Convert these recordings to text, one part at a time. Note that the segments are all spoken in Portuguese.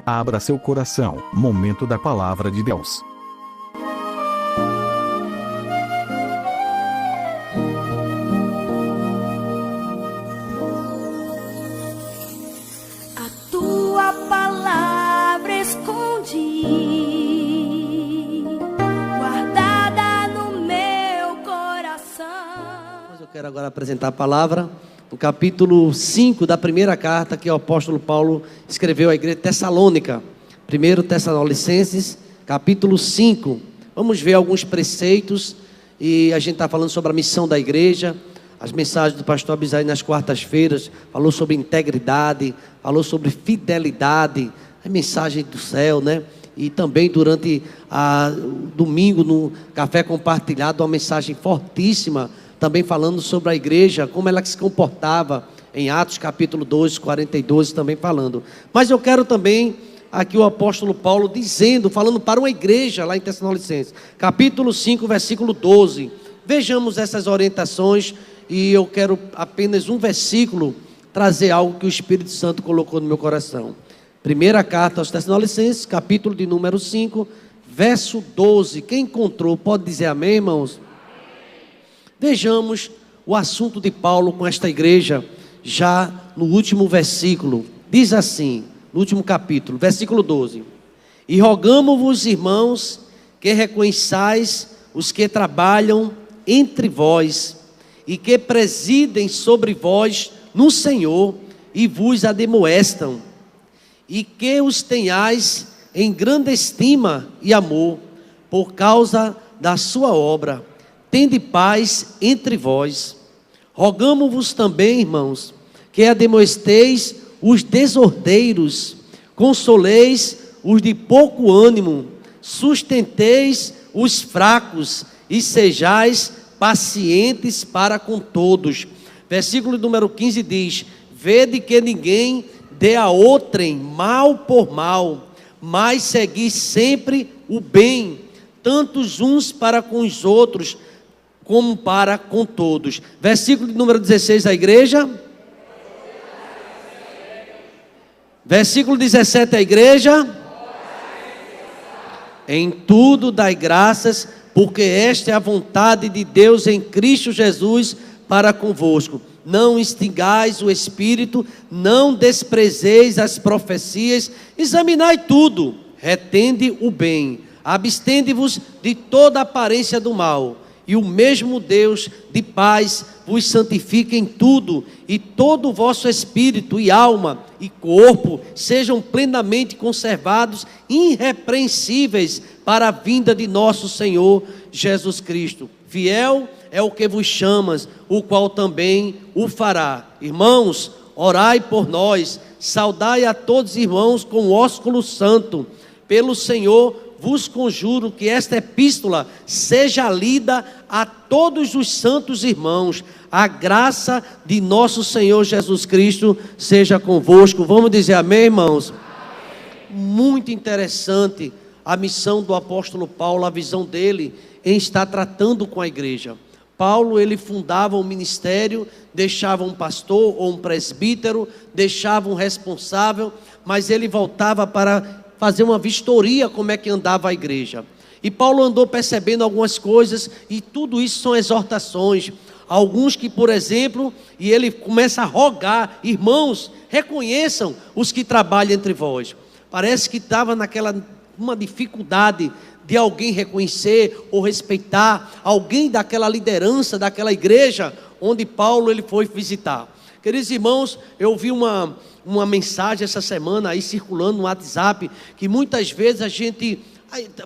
Abra seu coração, momento da palavra de Deus. A tua palavra escondi, guardada no meu coração. Mas eu quero agora apresentar a palavra no capítulo 5 da primeira carta que o apóstolo Paulo escreveu à igreja de Tessalônica. 1 Tessalonicenses, capítulo 5. Vamos ver alguns preceitos. E a gente está falando sobre a missão da igreja. As mensagens do pastor Abisai nas quartas-feiras falou sobre integridade, falou sobre fidelidade, a mensagem do céu, né? E também durante o domingo no Café Compartilhado, uma mensagem fortíssima, também falando sobre a igreja, como ela se comportava, em Atos capítulo 2, 42, também falando. Mas eu quero também, aqui o apóstolo Paulo falando para uma igreja lá em Tessalonicenses, capítulo 5, versículo 12. Vejamos essas orientações e eu quero apenas um versículo trazer algo que o Espírito Santo colocou no meu coração. Primeira carta aos Tessalonicenses, capítulo de número 5, verso 12. Quem encontrou pode dizer amém, irmãos? Vejamos o assunto de Paulo com esta igreja, já no último versículo. Diz assim, no último capítulo, versículo 12: E rogamo-vos, irmãos, que reconheçais os que trabalham entre vós, e que presidem sobre vós no Senhor, e vos admoestam, e que os tenhais em grande estima e amor, por causa da sua obra. Tende paz entre vós. Rogamo-vos também, irmãos, que admoesteis os desordeiros, consoleis os de pouco ânimo, sustenteis os fracos e sejais pacientes para com todos. Versículo número 15 diz: Vede que ninguém dê a outrem mal por mal, mas segui sempre o bem, tanto uns para com os outros, como para com todos. Versículo número 16 da igreja. Versículo 17 da igreja. Em tudo dai graças, porque esta é a vontade de Deus em Cristo Jesus para convosco. Não extingais o espírito, não desprezeis as profecias, examinai tudo, retende o bem, abstende-vos de toda aparência do mal. E o mesmo Deus de paz vos santifique em tudo, e todo o vosso espírito e alma e corpo sejam plenamente conservados, irrepreensíveis para a vinda de nosso Senhor Jesus Cristo. Fiel é o que vos chamas, o qual também o fará. Irmãos, orai por nós, saudai a todos os irmãos com o ósculo santo. Pelo Senhor vos conjuro que esta epístola seja lida a todos os santos irmãos. A graça de nosso Senhor Jesus Cristo seja convosco. Vamos dizer amém, irmãos? Amém. Muito interessante a missão do apóstolo Paulo, a visão dele em estar tratando com a igreja. Paulo, ele fundava um ministério, deixava um pastor ou um presbítero, deixava um responsável, mas ele voltava para fazer uma vistoria como é que andava a igreja. E Paulo andou percebendo algumas coisas, e tudo isso são exortações. Alguns que, por exemplo, e ele começa a rogar: irmãos, reconheçam os que trabalham entre vós. Parece que estava uma dificuldade de alguém reconhecer ou respeitar alguém daquela liderança, daquela igreja onde Paulo ele foi visitar. Queridos irmãos, eu vi uma mensagem essa semana aí circulando no WhatsApp, que muitas vezes a gente,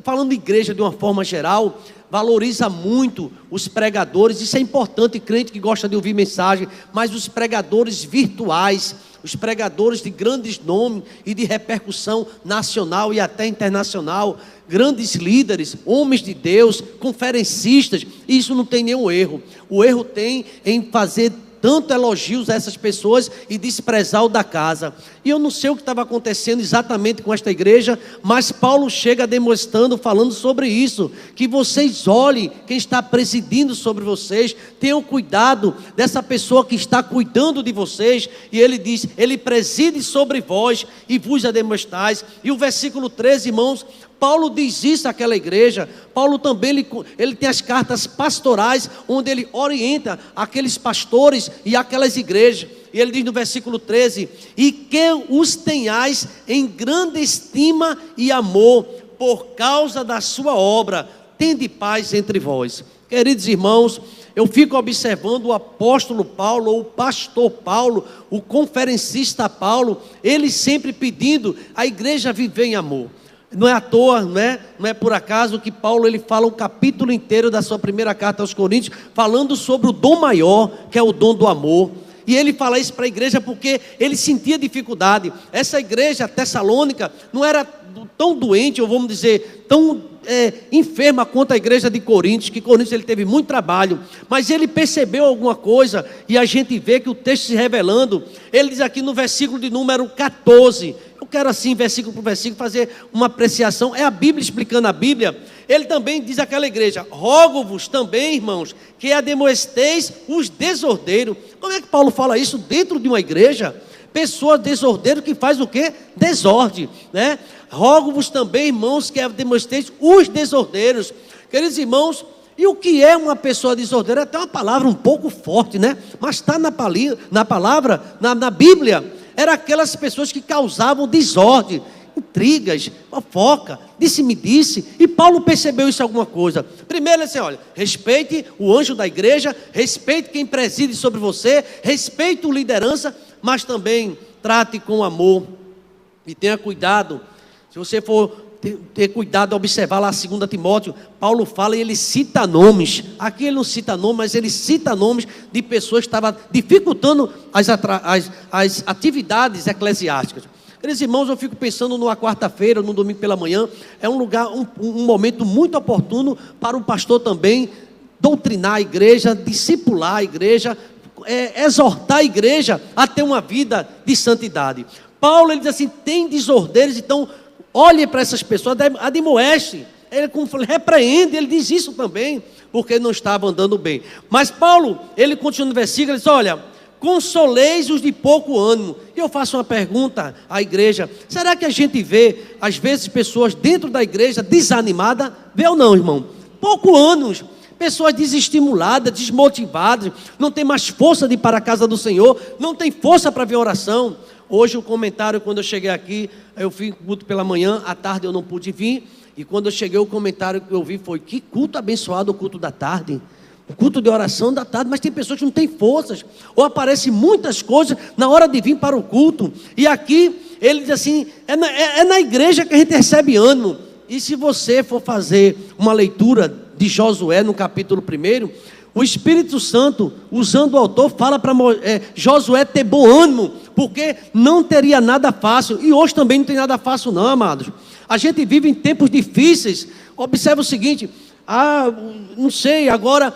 falando de igreja de uma forma geral, valoriza muito os pregadores. Isso é importante, crente que gosta de ouvir mensagem, mas os pregadores virtuais, os pregadores de grandes nomes e de repercussão nacional e até internacional, grandes líderes, homens de Deus, conferencistas, isso não tem nenhum erro. O erro tem em fazer tanto elogios a essas pessoas e desprezar o da casa. E eu não sei o que estava acontecendo exatamente com esta igreja, mas Paulo chega demonstrando, falando sobre isso, que vocês olhem quem está presidindo sobre vocês, tenham cuidado dessa pessoa que está cuidando de vocês, e ele diz, ele preside sobre vós e vos admoestais. E o versículo 13, irmãos, Paulo diz isso àquela igreja. Paulo também, ele tem as cartas pastorais, onde ele orienta aqueles pastores e aquelas igrejas. E ele diz no versículo 13, e que os tenhais em grande estima e amor, por causa da sua obra, tende paz entre vós. Queridos irmãos, eu fico observando o apóstolo Paulo, ou o pastor Paulo, o conferencista Paulo, ele sempre pedindo a igreja viver em amor. Não é à toa, não é por acaso que Paulo ele fala um capítulo inteiro da sua primeira carta aos Coríntios, falando sobre o dom maior, que é o dom do amor. E ele fala isso para a igreja porque ele sentia dificuldade. Essa igreja tessalônica não era tão doente, ou vamos dizer, tão enferma quanto a igreja de Coríntios, que Coríntios ele teve muito trabalho, mas ele percebeu alguma coisa, e a gente vê que o texto se revelando, ele diz aqui no versículo de número 14, eu quero assim, versículo por versículo, fazer uma apreciação, é a Bíblia explicando a Bíblia. Ele também diz àquela igreja, rogo-vos também, irmãos, que admoesteis os desordeiros. Como é que Paulo fala isso dentro de uma igreja? Pessoa desordeiro que faz o quê? Desordem, né? Rogo-vos também, irmãos, que admoesteis os desordeiros. Queridos irmãos, e o que é uma pessoa desordeira? É até uma palavra um pouco forte, né? Mas está na palavra, na Bíblia. Eram aquelas pessoas que causavam desordem, intrigas, fofoca, disse-me-disse, e Paulo percebeu isso alguma coisa. Primeiro ele disse, olha, respeite o anjo da igreja, respeite quem preside sobre você, respeite a liderança, mas também trate com amor, e tenha cuidado. Se você for ter cuidado, observar lá 2 Timóteo, Paulo fala e ele cita nomes. Aqui ele não cita nomes, mas ele cita nomes de pessoas que estavam dificultando as atividades eclesiásticas. Queridos irmãos, eu fico pensando numa quarta-feira, no domingo pela manhã, é um lugar, um momento muito oportuno para um pastor também doutrinar a igreja, discipular a igreja, exortar a igreja a ter uma vida de santidade. Paulo, ele diz assim, tem desordeiros, então olhe para essas pessoas, admoeste, ele repreende, ele diz isso também, porque não estava andando bem. Mas Paulo, ele continua no versículo, ele diz, olha, consoleis os de pouco ânimo. E eu faço uma pergunta à igreja, será que a gente vê, às vezes, pessoas dentro da igreja desanimadas? Vê ou não, irmão? Pouco ânimo, pessoas desestimuladas, desmotivadas, não tem mais força de ir para a casa do Senhor, não tem força para vir oração. Hoje o comentário, quando eu cheguei aqui, eu fui culto pela manhã, à tarde eu não pude vir, e quando eu cheguei o comentário que eu vi foi, que culto abençoado o culto da tarde, o culto de oração da tarde, mas tem pessoas que não têm forças, ou aparecem muitas coisas na hora de vir para o culto, e aqui ele diz assim, é na igreja que a gente recebe ânimo. E se você for fazer uma leitura de Josué no capítulo 1, o Espírito Santo, usando o autor, fala para Josué ter bom ânimo, porque não teria nada fácil, e hoje também não tem nada fácil não, amados. A gente vive em tempos difíceis. Observe o seguinte, não sei, agora,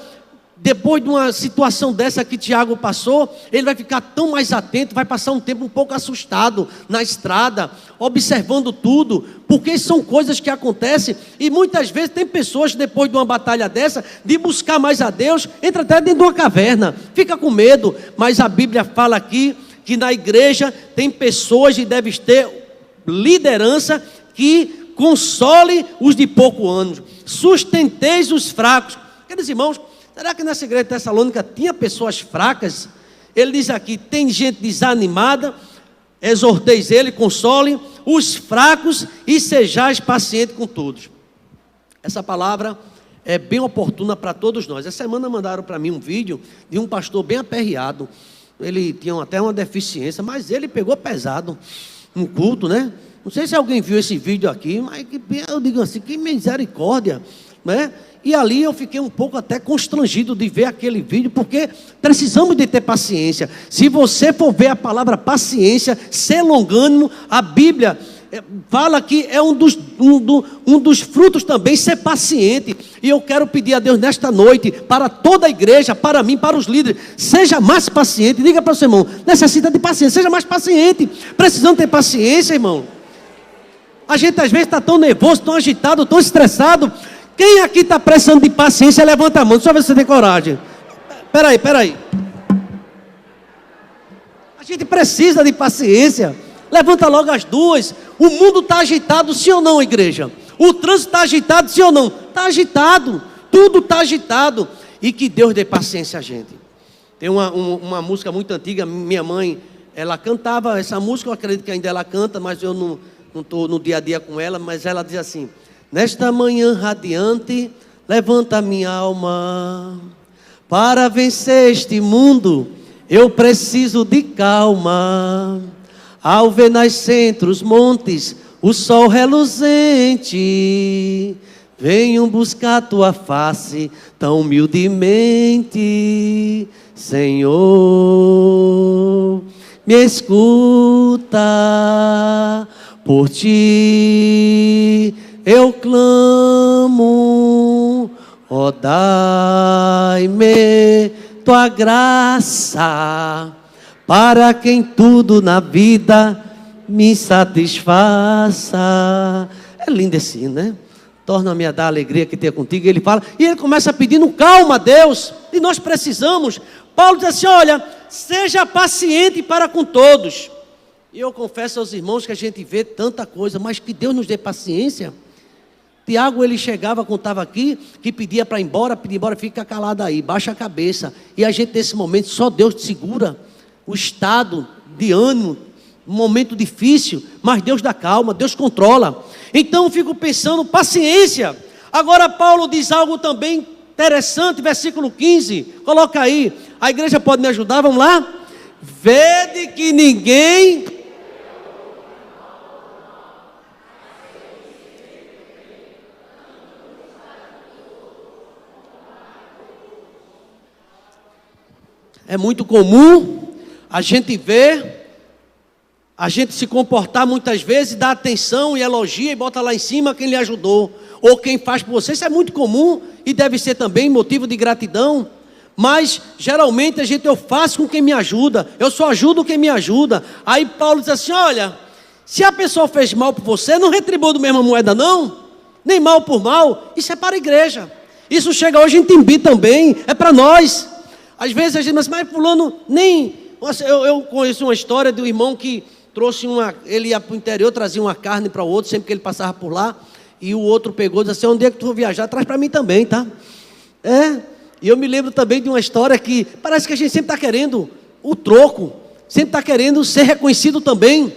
depois de uma situação dessa que Tiago passou, ele vai ficar tão mais atento, vai passar um tempo um pouco assustado na estrada, observando tudo, porque são coisas que acontecem, e muitas vezes tem pessoas, depois de uma batalha dessa, de buscar mais a Deus, entra até dentro de uma caverna, fica com medo, mas a Bíblia fala aqui, que na igreja tem pessoas e deve ter liderança que console os de pouco ânimo, sustenteis os fracos. Queridos irmãos, será que nessa igreja de Tessalônica tinha pessoas fracas? Ele diz aqui, tem gente desanimada, exorteis ele, console os fracos e sejais pacientes com todos. Essa palavra é bem oportuna para todos nós. Essa semana mandaram para mim um vídeo de um pastor bem aperreado. Ele tinha até uma deficiência, mas ele pegou pesado no culto, né? Não sei se alguém viu esse vídeo aqui, mas eu digo assim, que misericórdia, né? E ali eu fiquei um pouco até constrangido de ver aquele vídeo, porque precisamos de ter paciência. Se você for ver a palavra paciência, ser longânimo, a Bíblia fala que é um dos frutos também, ser paciente. E eu quero pedir a Deus nesta noite, para toda a igreja, para mim, para os líderes, seja mais paciente. Diga para o seu irmão, necessita de paciência, seja mais paciente. Precisamos ter paciência, irmão. A gente às vezes está tão nervoso, tão agitado, tão estressado. Quem aqui está precisando de paciência, levanta a mão, deixa eu ver se você tem coragem. Peraí. A gente precisa de paciência. Levanta logo as duas. O mundo está agitado, sim ou não, igreja? O trânsito está agitado, sim ou não? Está agitado, tudo está agitado. E que Deus dê paciência a gente. Tem uma música muito antiga, minha mãe, ela cantava essa música, eu acredito que ainda ela canta, mas eu não estou no dia a dia com ela, mas ela diz assim: nesta manhã radiante, levanta minha alma, para vencer este mundo, eu preciso de calma. Ao ver nascer os montes, o sol reluzente, venho buscar tua face tão humildemente. Senhor, me escuta, por ti eu clamo, ó dai-me tua graça, para quem tudo na vida me satisfaça. É lindo assim, né? Torna-me a dar a alegria que tenha contigo. Ele fala, e ele começa pedindo calma a Deus, e nós precisamos. Paulo diz assim: olha, seja paciente para com todos. E eu confesso aos irmãos que a gente vê tanta coisa, mas que Deus nos dê paciência. Tiago, ele chegava quando estava aqui, que pedia para ir embora, fica calado aí, baixa a cabeça. E a gente nesse momento, só Deus te segura o estado de ânimo, um momento difícil, mas Deus dá calma, Deus controla. Então eu fico pensando, paciência. Agora Paulo diz algo também interessante, versículo 15, coloca aí, a igreja pode me ajudar, vamos lá? Vede que ninguém... É muito comum a gente ver, a gente se comportar muitas vezes, dar atenção e elogia e bota lá em cima quem lhe ajudou, ou quem faz por você. Isso é muito comum e deve ser também motivo de gratidão. Mas geralmente eu faço com quem me ajuda, eu só ajudo quem me ajuda. Aí Paulo diz assim: olha, se a pessoa fez mal por você, não retribua da mesma moeda não, nem mal por mal. Isso é para a igreja, isso chega hoje em Timbi também, é para nós. Às vezes a gente diz, mas fulano nem... Eu conheço uma história de um irmão que trouxe ele ia para o interior, trazia uma carne para o outro, sempre que ele passava por lá, e o outro pegou e disse assim: onde é que tu for viajar, traz para mim também, tá? E eu me lembro também de uma história que parece que a gente sempre está querendo o troco, sempre está querendo ser reconhecido também.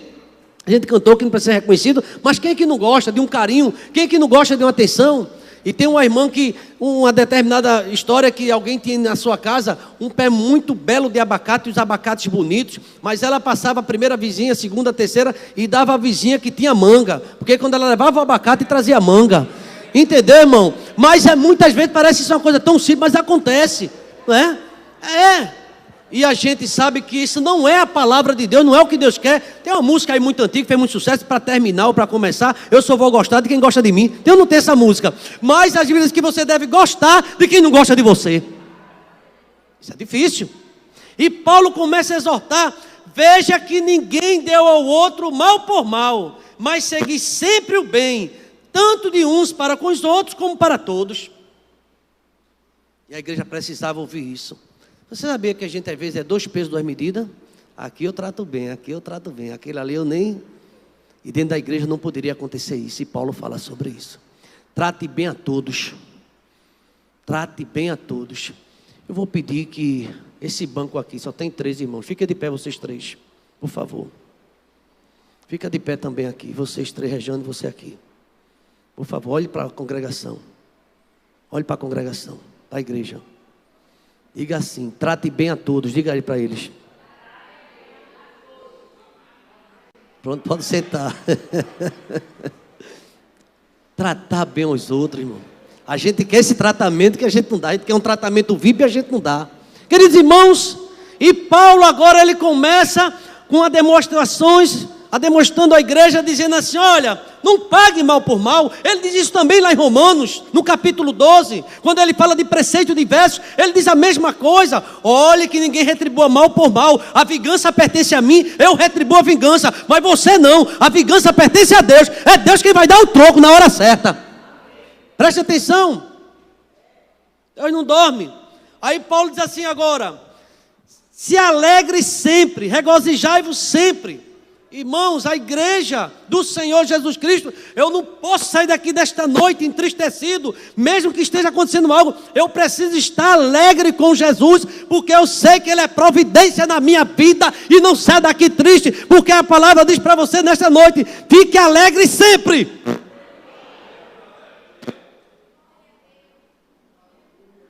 A gente cantou que não precisa ser reconhecido, mas quem é que não gosta de um carinho? Quem é que não gosta de uma atenção? E tem uma irmã que, uma determinada história que alguém tinha na sua casa, um pé muito belo de abacate, os abacates bonitos, mas ela passava a primeira vizinha, a segunda, a terceira, e dava a vizinha que tinha manga, porque quando ela levava o abacate, trazia manga. Entendeu, irmão? Mas muitas vezes parece isso uma coisa tão simples, mas acontece, não é? E a gente sabe que isso não é a palavra de Deus, não é o que Deus quer. Tem uma música aí muito antiga, que fez muito sucesso, para terminar ou para começar: eu só vou gostar de quem gosta de mim. Deus não tem essa música, mas às vezes que você deve gostar de quem não gosta de você. Isso é difícil. E Paulo começa a exortar: veja que ninguém deu ao outro mal por mal, mas segui sempre o bem, tanto de uns para com os outros, como para todos. E a igreja precisava ouvir isso. Você sabia que a gente às vezes é 2 pesos, 2 medidas? Aqui eu trato bem, aqui eu trato bem, aquele ali eu nem... E dentro da igreja não poderia acontecer isso, e Paulo fala sobre isso. Trate bem a todos. Trate bem a todos. Eu vou pedir que esse banco aqui, só tem 3 irmãos, fica de pé vocês 3, por favor. Fica de pé também aqui, vocês 3, Regiane, você aqui. Por favor, olhe para a congregação. Olhe para a congregação da igreja. Diga assim: trate bem a todos. Diga aí para eles. Pronto, pode sentar. Tratar bem os outros, irmão. A gente quer esse tratamento que a gente não dá. A gente quer um tratamento VIP e a gente não dá. Queridos irmãos, e Paulo agora ele começa com as demonstrações demonstrando à igreja, dizendo assim: olha, não pague mal por mal. Ele diz isso também lá em Romanos, no capítulo 12, quando ele fala de preceito diversos, ele diz a mesma coisa: olhe que ninguém retribua mal por mal, a vingança pertence a mim, eu retribuo a vingança, mas você não, a vingança pertence a Deus, é Deus quem vai dar o troco na hora certa. Preste atenção, Deus não dorme. Aí Paulo diz assim agora: se alegre sempre, regozijai-vos sempre. Irmãos, a igreja do Senhor Jesus Cristo, eu não posso sair daqui desta noite entristecido, mesmo que esteja acontecendo algo, eu preciso estar alegre com Jesus, porque eu sei que Ele é providência na minha vida, e não saio daqui triste, porque a palavra diz para você nesta noite: fique alegre sempre.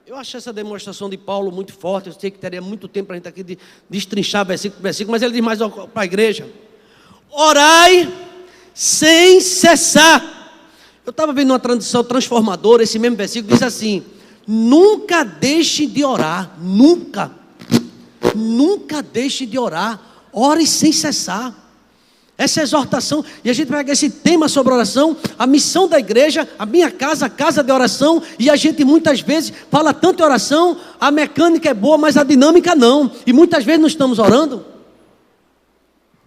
Eu achei essa demonstração de Paulo muito forte. Eu sei que teria muito tempo para a gente aqui de destrinchar versículo por versículo, mas ele diz mais para a igreja: orai sem cessar. Eu estava vendo uma tradução transformadora, esse mesmo versículo diz assim: nunca deixe de orar. Nunca deixe de orar. Ore sem cessar. Essa é a exortação, e a gente pega esse tema sobre oração, a missão da igreja, a minha casa, a casa de oração, e a gente muitas vezes fala tanto em oração, a mecânica é boa, mas a dinâmica não, e muitas vezes não estamos orando.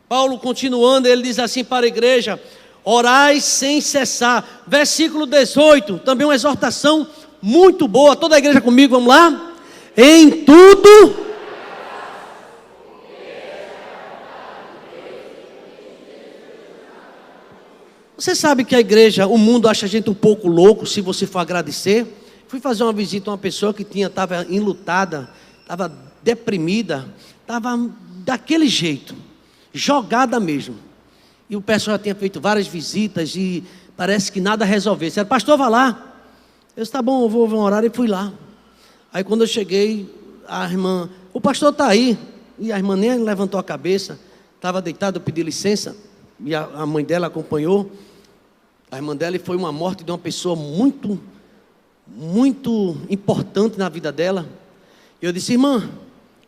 Paulo continuando, ele diz assim para a igreja: orai sem cessar. Versículo 18, também uma exortação muito boa, toda a igreja comigo, vamos lá? Em tudo... Você sabe que a igreja, o mundo acha a gente um pouco louco se você for agradecer. Fui fazer uma visita a uma pessoa que estava enlutada, estava deprimida, estava daquele jeito, jogada mesmo. E o pessoal já tinha feito várias visitas e parece que nada resolvesse. Era: pastor, vá lá. Eu disse: tá bom, eu vou orar, e fui lá. Aí quando eu cheguei, a irmã: o pastor está aí. E a irmã nem levantou a cabeça, estava deitada, eu pedi licença, e a mãe dela acompanhou. A irmã dela, foi uma morte de uma pessoa muito, muito importante na vida dela. E eu disse: irmã,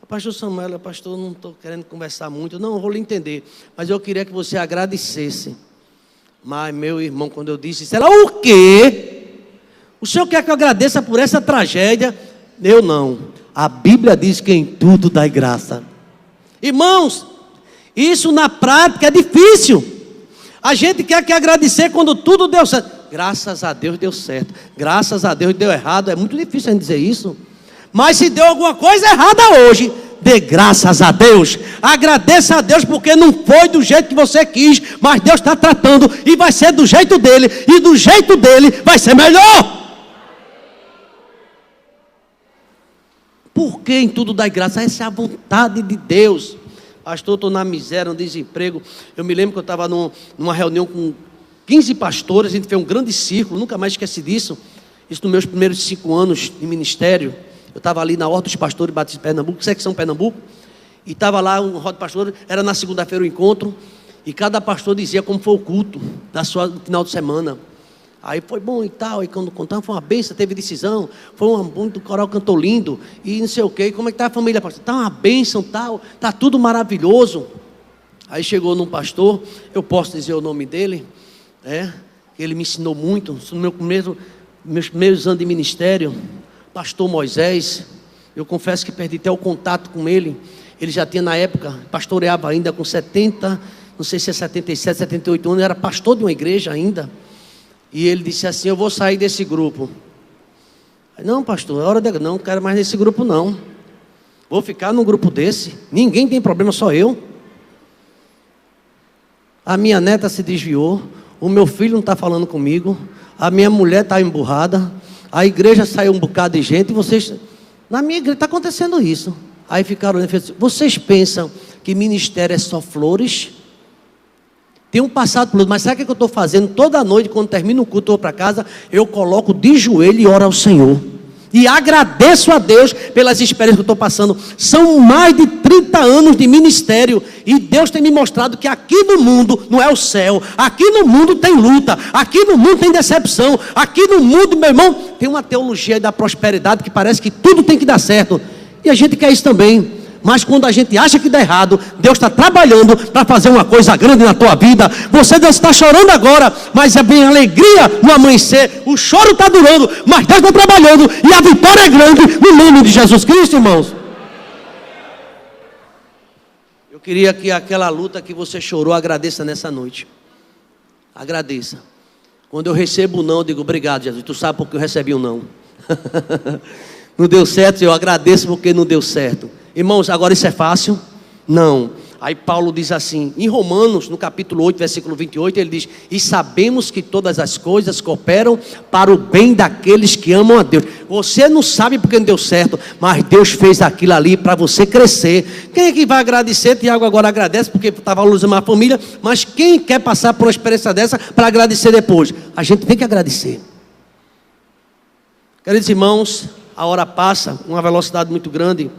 pastor Samuel, pastor, não estou querendo conversar muito, não, eu vou lhe entender, mas eu queria que você agradecesse. Mas meu irmão, quando eu disse, ela: o quê? O senhor quer que eu agradeça por essa tragédia? Eu não. A Bíblia diz que em tudo dai graça. Irmãos, isso na prática é difícil. A gente quer que agradecer quando tudo deu certo. Graças a Deus deu certo. Graças a Deus deu errado. É muito difícil a gente dizer isso. Mas se deu alguma coisa errada hoje, dê graças a Deus. Agradeça a Deus, porque não foi do jeito que você quis, mas Deus está tratando e vai ser do jeito dele. E do jeito dele vai ser melhor. Porque em tudo dai graça. Essa é a vontade de Deus. Pastor, estou na miséria, no desemprego. Eu me lembro que eu estava numa reunião com 15 pastores, a gente fez um grande círculo, nunca mais esqueci disso. Isso nos meus primeiros 5 anos de ministério. Eu estava ali na Horta dos Pastores Batistas de Pernambuco, secção Pernambuco, e estava lá um roda de pastores, era na segunda-feira o encontro, e cada pastor dizia como foi o culto no final de semana. Aí foi bom e tal, e quando contamos foi uma bênção, teve decisão, foi muito, o coral cantou lindo, e não sei o que, como é que está a família, pastor? Está uma bênção, tal, está tudo maravilhoso. Aí chegou num pastor, eu posso dizer o nome dele, ele me ensinou muito, no meus primeiros anos de ministério, pastor Moisés. Eu confesso que perdi até o contato com ele. Ele já tinha na época, pastoreava ainda com 70, não sei se é 77, 78 anos, era pastor de uma igreja ainda. E ele disse assim: eu vou sair desse grupo. Não, pastor, é hora de... Não quero mais nesse grupo não. Vou ficar num grupo desse. Ninguém tem problema, só eu. A minha neta se desviou. O meu filho não está falando comigo. A minha mulher está emburrada. A igreja saiu um bocado de gente. E vocês... Na minha igreja está acontecendo isso. Aí ficaram olhando e falaram: vocês pensam que ministério é só flores? Tem um passado por... Mas sabe o que eu estou fazendo? Toda noite, quando termino o culto, eu vou para casa, eu coloco de joelho e oro ao Senhor. E agradeço a Deus pelas experiências que eu estou passando. São mais de 30 anos de ministério. E Deus tem me mostrado que aqui no mundo não é o céu. Aqui no mundo tem luta. Aqui no mundo tem decepção. Aqui no mundo, meu irmão, tem uma teologia da prosperidade que parece que tudo tem que dar certo. E a gente quer isso também. Mas quando a gente acha que dá errado, Deus está trabalhando para fazer uma coisa grande na tua vida. Você Deus está chorando agora, mas é bem alegria no amanhecer. O choro está durando, mas Deus está trabalhando e a vitória é grande no nome de Jesus Cristo, irmãos. Eu queria que aquela luta que você chorou, agradeça nessa noite. Agradeça. Quando eu recebo o não, eu digo, obrigado, Jesus. Tu sabe porque eu recebi o não. Não deu certo, eu agradeço porque não deu certo. Irmãos, agora isso é fácil? Não. Aí Paulo diz assim, em Romanos, no capítulo 8, versículo 28, ele diz: e sabemos que todas as coisas cooperam para o bem daqueles que amam a Deus. Você não sabe porque não deu certo, mas Deus fez aquilo ali para você crescer. Quem é que vai agradecer? Tiago agora agradece porque está valorizando a família, mas quem quer passar por uma experiência dessa para agradecer depois? A gente tem que agradecer. Queridos irmãos, a hora passa com uma velocidade muito grande,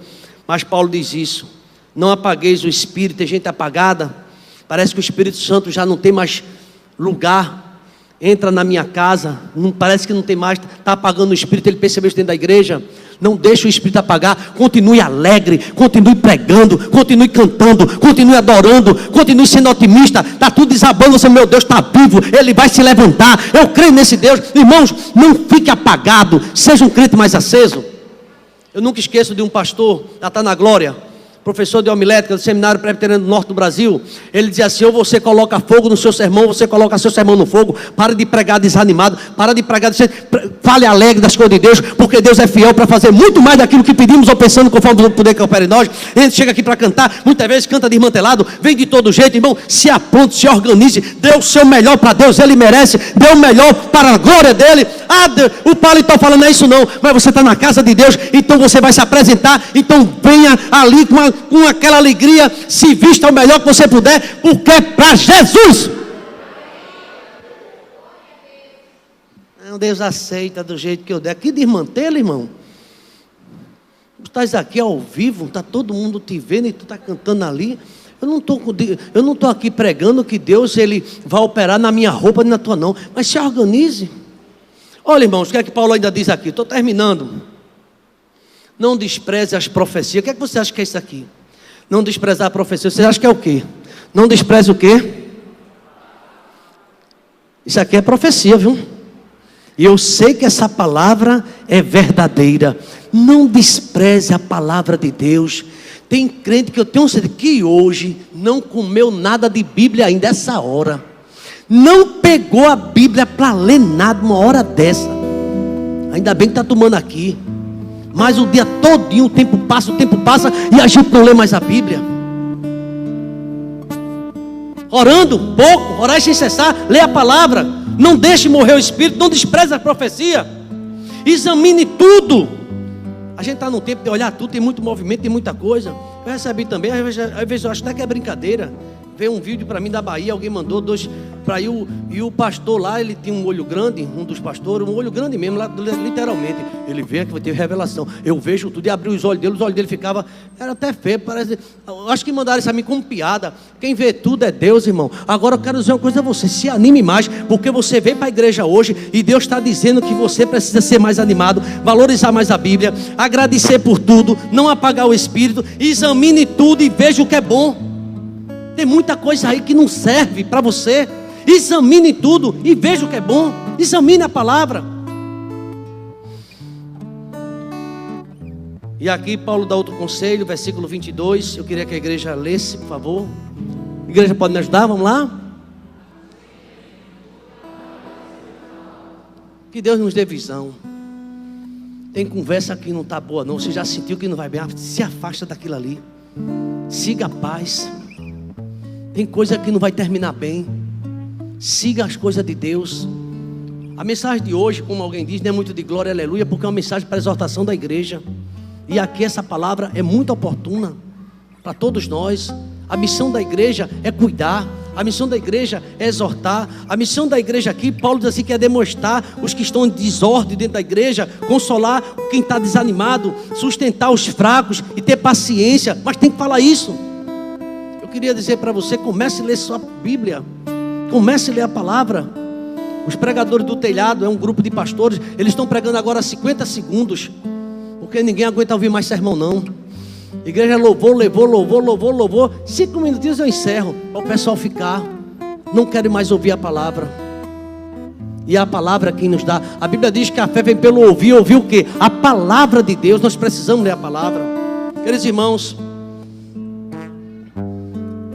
mas Paulo diz isso: não apagueis o Espírito. Tem gente apagada, parece que o Espírito Santo já não tem mais lugar, entra na minha casa, parece que não tem mais, está apagando o Espírito. Ele percebeu isso dentro da igreja. Não deixe o Espírito apagar, continue alegre, continue pregando, continue cantando, continue adorando, continue sendo otimista. Está tudo desabando, você, meu Deus está vivo, Ele vai se levantar, eu creio nesse Deus. Irmãos, não fique apagado, seja um crente mais aceso. Eu nunca esqueço de um pastor, já está na glória, professor de homilética do Seminário Presbiteriano do Norte do Brasil. Ele dizia assim: ou você coloca fogo no seu sermão, você coloca seu sermão no fogo. Para de pregar desanimado, para de pregar, fale alegre das coisas de Deus, porque Deus é fiel para fazer muito mais daquilo que pedimos ou pensando, conforme o poder que opera em nós. Ele chega aqui para cantar, muitas vezes canta desmantelado, vem de todo jeito. Irmão, se apronte, se organize, dê o seu melhor para Deus, Ele merece, dê o melhor para a glória dEle. O paletó falando, não é isso não, mas você está na casa de Deus, então você vai se apresentar, então venha ali com aquela alegria, se vista o melhor que você puder, porque é para Jesus. Não, Deus aceita do jeito que eu der. Que desmantelo, irmão. Tu estás aqui ao vivo, está todo mundo te vendo e tu está cantando ali. Eu não estou aqui pregando que Deus ele vai operar na minha roupa nem na tua não, mas se organize. Olha, irmãos, o que é que Paulo ainda diz aqui? Estou terminando. Não despreze as profecias. O que é que você acha que é isso aqui? Não desprezar a profecia. Você acha que é o quê? Não despreze o quê? Isso aqui é profecia, viu? E eu sei que essa palavra é verdadeira. Não despreze a palavra de Deus. Tem crente que eu tenho certeza que hoje não comeu nada de Bíblia ainda essa hora. Não pegou a Bíblia para ler nada uma hora dessa. Ainda bem que está tomando aqui. Mas o dia todinho o tempo passa e a gente não lê mais a Bíblia. Orando pouco, orar sem cessar, lê a palavra. Não deixe morrer o Espírito, não despreze a profecia. Examine tudo. A gente está num tempo de olhar tudo, tem muito movimento, tem muita coisa. Eu recebi também, às vezes eu acho até que é brincadeira. Veio um vídeo para mim da Bahia, alguém mandou dois para ir, e o pastor lá, ele tinha um olho grande, um dos pastores, um olho grande mesmo, lá, literalmente. Ele veio que teve revelação. Eu vejo tudo e abriu os olhos dele ficava, era até feio, parece. Acho que mandaram isso a mim como piada. Quem vê tudo é Deus, irmão. Agora eu quero dizer uma coisa a você: se anime mais, porque você veio para a igreja hoje e Deus está dizendo que você precisa ser mais animado, valorizar mais a Bíblia, agradecer por tudo, não apagar o Espírito, examine tudo e veja o que é bom. Tem muita coisa aí que não serve para você. Examine tudo e veja o que é bom. Examine a palavra. E aqui Paulo dá outro conselho, versículo 22. Eu queria que a igreja lesse, por favor. A igreja pode me ajudar? Vamos lá? Que Deus nos dê visão. Tem conversa que não está boa não. Você já sentiu que não vai bem? Se afasta daquilo ali. Siga a paz. Tem coisa que não vai terminar bem. Siga as coisas de Deus. A mensagem de hoje, como alguém diz, não é muito de glória, aleluia, porque é uma mensagem para a exortação da igreja. E aqui essa palavra é muito oportuna para todos nós. A missão da igreja é cuidar. A missão da igreja é exortar. A missão da igreja aqui, Paulo diz assim, que é demonstrar os que estão em desordem dentro da igreja, consolar quem está desanimado, sustentar os fracos e ter paciência. Mas tem que falar isso. Eu queria dizer para você, comece a ler sua Bíblia, comece a ler a palavra. Os pregadores do telhado é um grupo de pastores, eles estão pregando agora 50 segundos, porque ninguém aguenta ouvir mais sermão não. Igreja louvor. 5 minutinhos eu encerro, para o pessoal ficar. Não quero mais ouvir a palavra. E a palavra é quem nos dá. A Bíblia diz que a fé vem pelo ouvir. Ouvir o quê? A palavra de Deus. Nós precisamos ler a palavra. Queridos irmãos,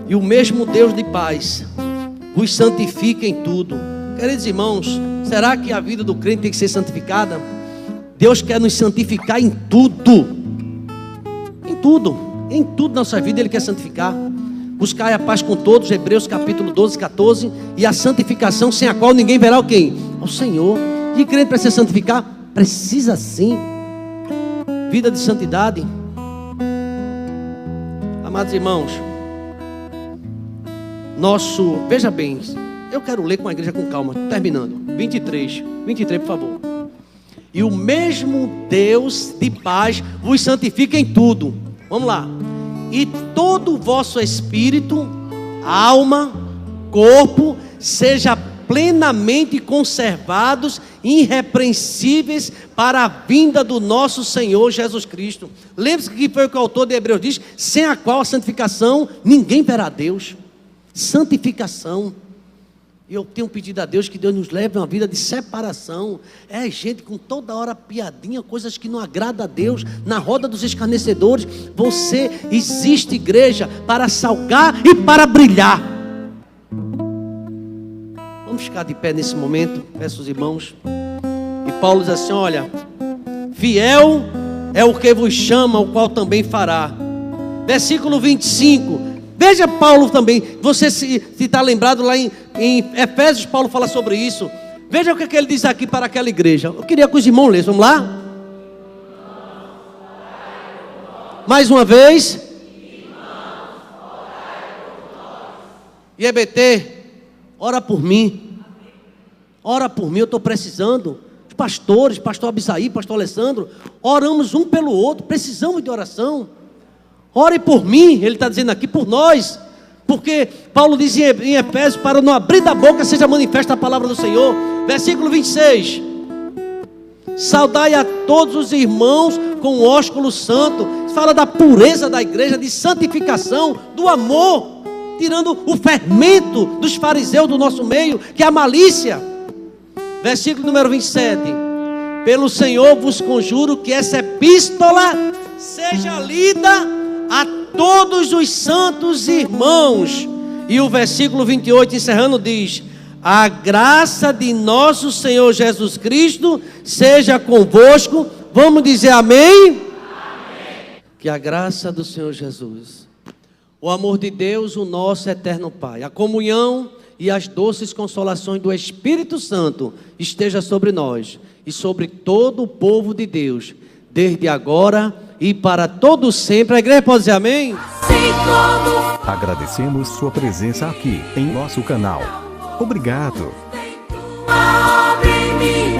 e o mesmo Deus de paz vos santifica em tudo. Queridos irmãos, será que a vida do crente tem que ser santificada? Deus quer nos santificar em tudo. Em tudo na nossa vida Ele quer santificar. Buscai a paz com todos, Hebreus capítulo 12, 14. E a santificação sem a qual ninguém verá o quem? O Senhor. E crente precisa santificar? Precisa sim. Vida de santidade. Amados irmãos, veja bem, eu quero ler com a igreja com calma, terminando, 23, por favor. E o mesmo Deus de paz vos santifica em tudo. Vamos lá. E todo o vosso espírito, alma, corpo, seja plenamente conservados, irrepreensíveis para a vinda do nosso Senhor Jesus Cristo. Lembre-se que foi o que o autor de Hebreus diz, sem a qual a santificação ninguém verá Deus. Santificação. Eu tenho pedido a Deus que Deus nos leve a uma vida de separação. É gente com toda hora piadinha, coisas que não agradam a Deus, na roda dos escarnecedores. Você existe, igreja, para salgar e para brilhar. Vamos ficar de pé nesse momento, peço os irmãos. E Paulo diz assim, olha, fiel é o que vos chama, o qual também fará. Versículo 25. Veja Paulo também, você se está lembrado lá em Efésios, Paulo fala sobre isso. Veja o que ele diz aqui para aquela igreja. Eu queria que os irmãos lessem, vamos lá? Mais uma vez. E EBT, ora por mim. Ora por mim, eu estou precisando. Os pastores, pastor Abisaí, pastor Alessandro, oramos um pelo outro, precisamos de oração. Ore por mim, ele está dizendo aqui, por nós. Porque Paulo diz em Efésios, para não abrir da boca, seja manifesta a palavra do Senhor. Versículo 26. Saudai a todos os irmãos com o ósculo santo. Fala da pureza da igreja, de santificação, do amor. Tirando o fermento dos fariseus do nosso meio, que é a malícia. Versículo número 27. Pelo Senhor vos conjuro que essa epístola seja lida a todos os santos irmãos. E o versículo 28 encerrando diz: a graça de nosso Senhor Jesus Cristo seja convosco. Vamos dizer amém? Amém. Que a graça do Senhor Jesus, o amor de Deus, o nosso eterno Pai, a comunhão e as doces consolações do Espírito Santo esteja sobre nós e sobre todo o povo de Deus, desde agora e para todo sempre. A igreja pode dizer amém? Agradecemos sua presença aqui em nosso canal. Obrigado. Abre-me